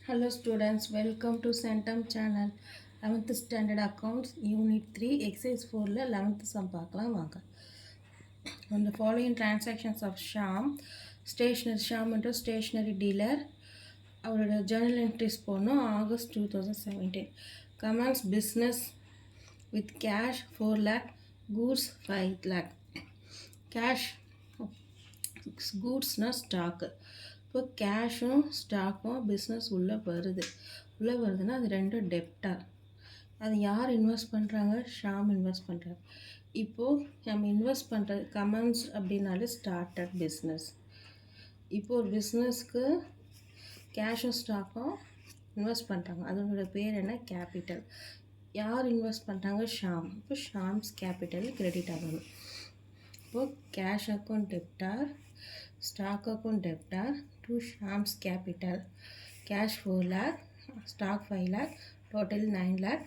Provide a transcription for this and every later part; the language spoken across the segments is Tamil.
Hello students, welcome to Centum channel. 11th standard accounts unit 3 exercise 4 ல 11th sum பார்க்கலாம் வாங்க. On the following transactions of Shyam, Shyam into stationery dealer, அவரோட journal entries போனோம் August 2017. Commence business with cash 4 lakh, goods 5 lakh. Cash கூட்ஸ்னா ஸ்டாக்கு. இப்போ கேஷும் ஸ்டாக்கும் பிஸ்னஸ் உள்ளே வருதுன்னா அது ரெண்டும் டெப்டார். அது யார் இன்வெஸ்ட் பண்ணுறாங்க? ஷாம் இன்வெஸ்ட் பண்ணுறாங்க. இப்போது நம்ம இன்வெஸ்ட் பண்ணுறது கமெண்ட்ஸ் அப்படின்னாலே ஸ்டார்டட் பிஸ்னஸ். இப்போது ஒரு பிஸ்னஸ்க்கு கேஷும் ஸ்டாக்கும் இன்வெஸ்ட் பண்ணுறாங்க. அதோட பேர் என்ன? கேபிட்டல். யார் இன்வெஸ்ட் பண்ணுறாங்க? ஷாம். இப்போ ஷாம்ஸ் கேபிட்டல் கிரெடிட் ஆகணும். இப்போது cash account டெப்டார், stock account debtor to Shyam's capital. Cash 4 lakh, stock 5 lakh, total 9 lakh.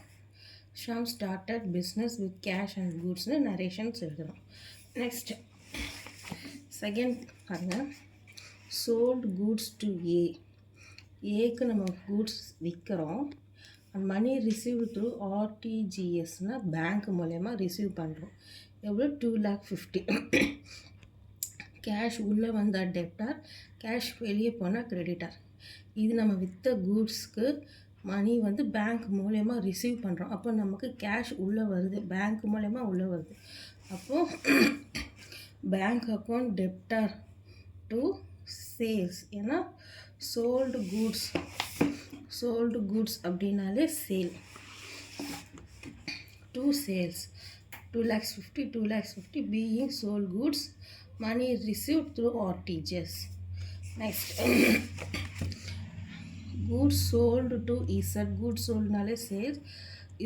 Shyam started business with cash and goods narrations எழுதுறோம். Next, second பாருங்க, sold goods to A. ஏக்கு நம்ம கூட்ஸ் விற்கிறோம். மணி ரிசீவ் த்ரூ ஆர்டிஜிஎஸ்னால் பேங்க் மூலயமா ரிசீவ் பண்ணுறோம். எவ்வளோ? 2,50,000. கேஷ் உள்ளே வந்தால் டெப்டார், கேஷ் வெளியே போனால் கிரெடிட்டார். இது நம்ம விற்ற கூட்ஸ்க்கு மணி பேங்க் மூலயமா ரிசீவ் பண்ணுறோம். அப்போ நமக்கு கேஷ் உள்ளே வருது, பேங்க் மூலயமா உள்ளே வருது. அப்போது bank account debtor to sales. ஏன்னா சோல்டு கூட்ஸ் அப்படின்னாலே sale. To sales 2,50,000 being sold goods, money received through RTGS. Next, goods sold to Z. goods sold நாலே சேல்ஸ்.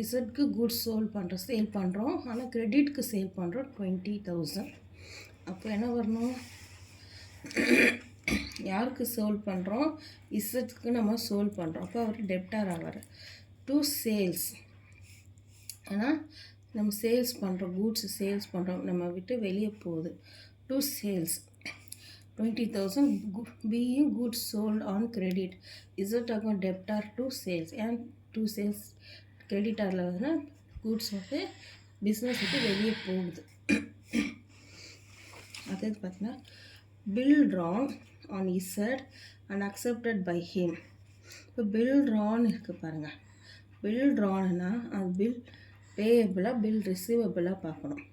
இசட்க்கு goods sold சேல் பண்ணுறோம். ஆனால் கிரெடிட்க்கு சேல் பண்ணுறோம் 20,000. அப்போ என்ன வரணும்? யாருக்கு சோல் பண்ணுறோம்? இசட்க்கு நம்ம சோல் பண்ணுறோம். அப்போ அவர் டெப்டார் ஆவார். To sales. ஆனால் நம்ம சேல்ஸ் பண்ணுறோம், கூட்ஸ் சேல்ஸ் பண்ணுறோம், நம்ம விட்டு வெளியே போகுது. To sales 20,000 being goods sold on credit. Z account debtor to sales. ஏன் டு சேல்ஸ் கிரெடிட்டாரில் கூட்ஸ் பிஸ்னஸ் விட்டு வெளியே போகுது. அதாவது பார்த்தீங்கன்னா bill drawn on Z and accepted by him. இப்போ பில் ட்ரான் இருக்குது பாருங்கள். பில் ட்ரான்னா அது பில் பேயபிளாக பில் ரிசீவபிளாக பார்க்கணும்.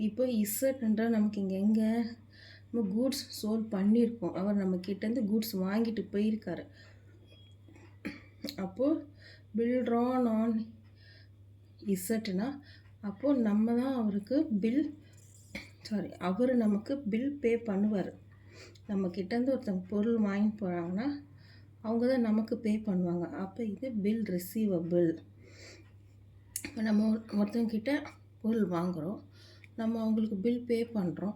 இப்போ இசட்ன்ற நமக்கு எங்கே நம்ம கூட்ஸ் சோல் பண்ணியிருக்கோம். அவர் நம்ம கிட்டேருந்து கூட்ஸ் வாங்கிட்டு போயிருக்காரு. அப்போது பில் ட்ரான் ஆன் இசட்னா அப்போது நம்ம தான் அவருக்கு அவர் நமக்கு பில் பே பண்ணுவார். நம்ம கிட்டேருந்து ஒருத்தவங்க பொருள் வாங்கி போகிறாங்கன்னா அவங்க தான் நமக்கு பே பண்ணுவாங்க. அப்போ இது பில் ரிசீவபிள். இப்போ நம்ம ஒருத்தவங்கிட்ட பொருள் வாங்குகிறோம், நம்ம அவங்களுக்கு பில் பே பண்ணுறோம்.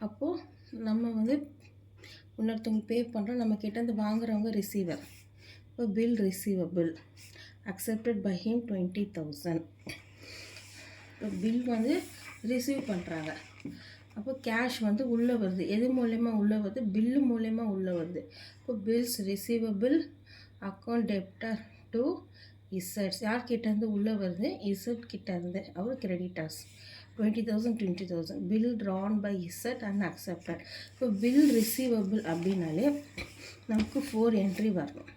அப்போது நம்ம இன்னொருத்தவங்க பே பண்ணுறோம், நம்ம கிட்டேருந்து வாங்குறவங்க ரிசீவர். இப்போ bill receivable. Accepted by him 20,000. இப்போ பில் ரிசீவ் பண்ணுறாங்க. அப்போ கேஷ் உள்ளே வருது. எது மூலயமா உள்ளே வருது? பில்லு மூலயமா உள்ளே வருது. இப்போ bills receivable account debtor to இசட்ஸ். யார்கிட்டேருந்து உள்ளே வருது? இசட் கிட்டேருந்து. அவர் creditors 20,000. Bill drawn by Z and accepted. இப்போ பில் ரிசீவபிள் அப்படின்னாலே நமக்கு 4 என்ட்ரி வரணும்.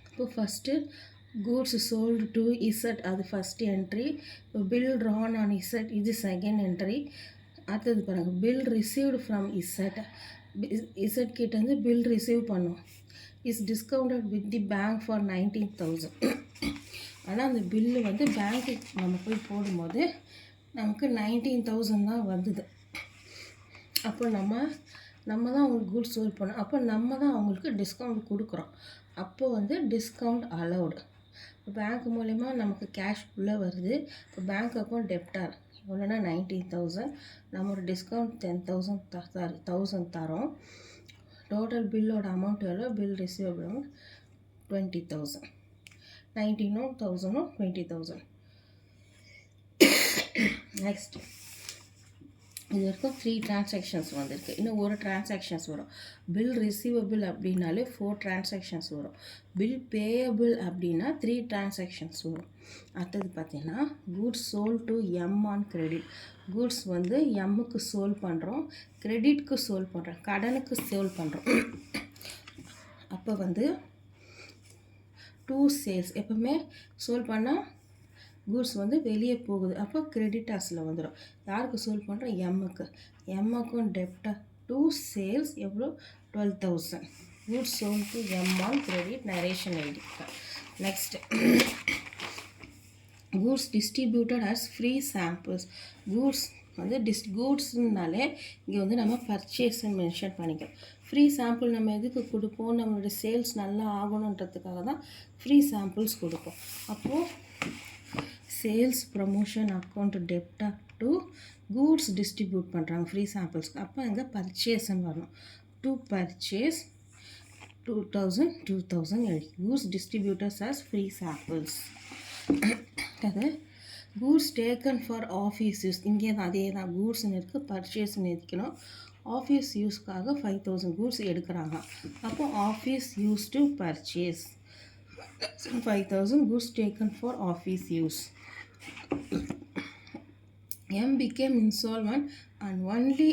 இப்போ first goods sold to Z, அது ஃபஸ்ட் என்ட்ரி. இப்போ பில் ட்ரான் ஆன் இசட், இது செகண்ட் என்ட்ரி. அடுத்தது பாருங்கள், bill received from Z. Z கிட்டேருந்து பில் ரிசீவ் பண்ணோம். Is discounted with the bank for 19,000. ஆனால் அந்த பில்லு பேங்க்குக்கு நம்ம போய் போடும்போது நமக்கு 19,000 தான் வந்தது. அப்போ நம்ம தான் அவங்களுக்கு கூட்ஸ் சோல் பண்ணோம். அப்போ நம்ம தான் அவங்களுக்கு டிஸ்கவுண்ட் கொடுக்குறோம். அப்போது டிஸ்கவுண்ட் அலௌடு. பேங்க் மூலயமா நமக்கு கேஷ் உள்ளே வருது. இப்போ பேங்க் அக்கௌண்ட் டெப்டார் எவ்வளோனா 19,000. நம்ம ஒரு டிஸ்கவுண்ட் 10,000 தரோம். டோட்டல் பில்லோட அமௌண்ட் எவ்வளோ? Bill receivable 20,000. 19,000 20,000. நெக்ஸ்ட் இது வரைக்கும் 3 டிரான்சாக்ஷன்ஸ் வந்திருக்கு. இன்னும் ஒரு டிரான்சாக்ஷன்ஸ் வரும். பில் ரிசீவபிள் அப்படின்னாலே 4 டிரான்சாக்ஷன்ஸ் வரும். பில் பேயபிள் அப்படின்னா 3 டிரான்சாக்ஷன்ஸ் வரும். அடுத்தது பார்த்தீங்கன்னா goods sold to M on credit. Goods வந்து எம்முக்கு சோல் பண்ணுறோம், கிரெடிட்க்கு சோல் பண்ணுறோம், கடனுக்கு சோல் பண்ணுறோம். அப்போ வந்து டூ சேல்ஸ் எப்பவுமே சோல் பண்ணால் கூட்ஸ் வந்து வெளியே போகுது. அப்போ கிரெடிட்டாஸில் வந்துடும். யாருக்கு சோல் பண்ணுறோம்? எம்முக்கு. எம்முக்கும் டெப்டர் டூ சேல்ஸ் எவ்வளோ? 12,000. Goods sold to M on credit narration எழுதிருக்கேன். Next goods distributed as free samples. Goods வந்து கூட்ஸ்னாலே இங்கே வந்து நம்ம பர்ச்சேஸ்ன்னு மென்ஷன் பண்ணிக்கிறோம். ஃப்ரீ சாம்பிள் நம்ம எதுக்கு கொடுப்போம்? நம்மளோட சேல்ஸ் நல்லா ஆகணுன்றதுக்காக தான் ஃப்ரீ சாம்பிள்ஸ் கொடுப்போம். அப்போது sales promotion account debtor to goods distribute பண்ணுறாங்க ஃப்ரீ சாம்பிள்ஸ்க்கு. அப்போ இங்கே பர்ச்சேஸ்ன்னு வரணும். டு பர்ச்சேஸ் 2,000 எழுதி goods distributors as free samples. அது goods taken for office use. இங்கே தான் அதே தான் கூட்ஸ்ன்னு இருக்குது, பர்ச்சேஸ்ன்னு எடுக்கணும். ஆஃபீஸ் யூஸ்க்காக 5,000 கூட்ஸ் எடுக்கிறாங்க. அப்போ office use to purchase 5,000 goods taken for office use. M became insolvent and only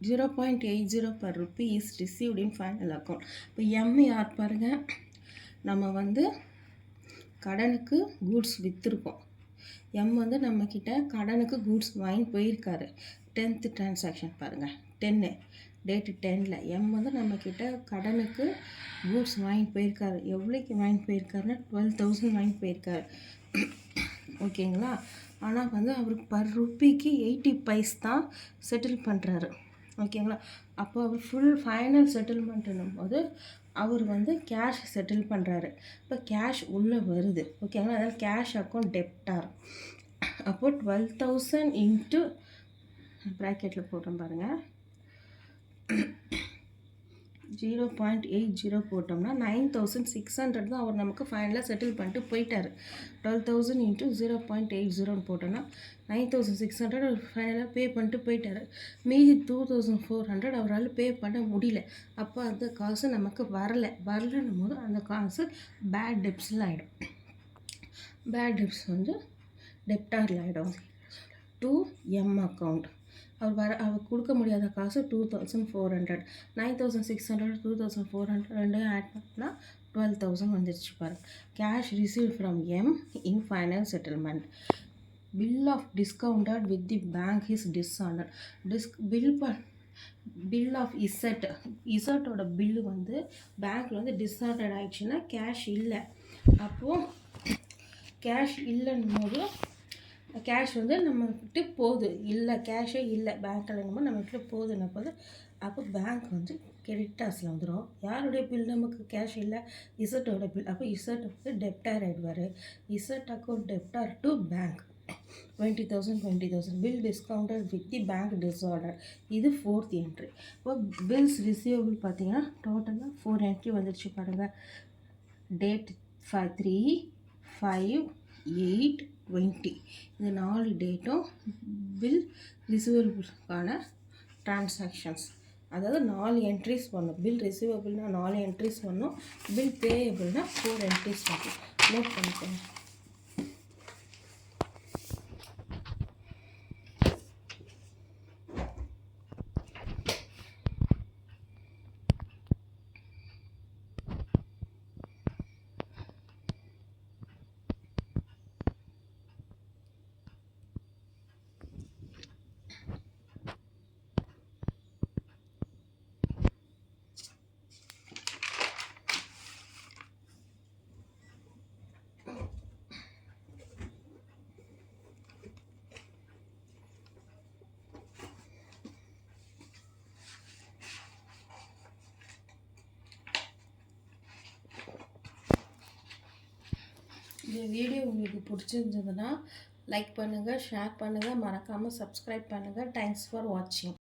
0.80 per rupee is received in final account. இப்போ M யார் பாருங்க, நம்ம வந்து கடனுக்கு கூட்ஸ் விற்றுருக்கோம். எம் வந்து நம்மக்கிட்ட கடனுக்கு கூட்ஸ் வாங்கி போயிருக்காரு. 10th டிரான்சாக்ஷன் பாருங்கள், 10 டேட்டு 10ல் எம் வந்து நம்மக்கிட்ட கடனுக்கு கூட்ஸ் வாங்கி போயிருக்காரு. எவ்வளோக்கு வாங்கி போயிருக்காருன்னா 12,000 வாங்கி போயிருக்காரு. ஓகேங்களா? ஆனால் வந்து அவருக்கு பர் ருப்பிக்கு 80 பைஸ் தான் செட்டில் பண்ணுறாரு. ஓகேங்களா? அப்போ அவர் ஃபுல் ஃபைனல் செட்டில்மெண்ட்டுன்னும் போது அவர் வந்து கேஷ் செட்டில் பண்ணுறாரு. இப்போ கேஷ் உள்ளே வருது. ஓகேங்களா? அதனால் கேஷ் அக்கௌண்ட் டெப்டார். அப்போது 12,000 இன்ட்டு ப்ராக்கெட்டில் போடுறோம் பாருங்கள், 0.80 போட்டோம்னா 9,600 தான் அவர் நமக்கு ஃபைனலாக செட்டில் பண்ணிட்டு போயிட்டார். 12,000 இன்ட்டு 0.80 போட்டோன்னா 9,600 அவர் ஃபைனலாக பே பண்ணிட்டு போயிட்டார். மீதி 2,400 அவரால் பே பண்ண முடியல. அப்போ அந்த காசு நமக்கு வரலன்னும் போது அந்த காசு பேட் டெப்ஸில் ஆகிடும். பேட் டெப்ஸ் வந்து டெப்டாரில் ஆகிடும். டு எம் அக்கௌண்ட் அவர் கொடுக்க முடியாத காசு 2,400. 9,600 2,400 ரெண்டையும் ஆட் பண்ணால் 12,000 வந்துருச்சு பாருங்கள். Cash receive from M in final settlement. Bill of discounted with the bank is dishonoured. Bill of இசட்டோட பில்லு வந்து பேங்க்கில் வந்து டிஸ்ஆர்டர் ஆகிடுச்சுன்னா கேஷ் இல்லை. அப்போது கேஷ் இல்லைன்னும் போது கேஷ் வந்து நம்மக்கிட்ட போகுது, இல்லை கேஷே இல்லை பேங்க்கில் என்னமோ நம்மக்கிட்ட போகுதுன்ன போது அப்போ பேங்க் வந்து கிரெடிட்டாஸில் வந்துடும். யாருடைய பில் நமக்கு கேஷ் இல்லை? இசட்டோட பில். அப்போ இசட் வந்து டெப்டார் ஆகிடுவார். Z account debtor to bank 20,000 bill discounted with the bank dishonoured. இது 4th என்ட்ரி. இப்போ பில்ஸ் ரிசீவபிள் பார்த்தீங்கன்னா டோட்டலாக 4 என்ட்ரி வந்துடுச்சு பாருங்கள். டேட் 3, 5, 8, 20 இந்த 4 டேட்டும் பில் ரிசீவபிளுக்கான டிரான்சாக்ஷன்ஸ். அதாவது 4 என்ட்ரிஸ் பண்ணும். பில் ரிசீவபிள்னால் 4 என்ட்ரிஸ் பண்ணும். பில் பேயபிள்னால் 4 என்ட்ரிஸ் பண்ணும். நோட் பண்ணிக்கோங்க. இந்த வீடியோ உங்களுக்கு பிடிச்சிருந்ததுன்னா லைக் பண்ணுங்கள், ஷேர் பண்ணுங்கள், மறக்காமல் சப்ஸ்கிரைப் பண்ணுங்கள். தேங்க்ஸ் ஃபார் வாட்சிங்.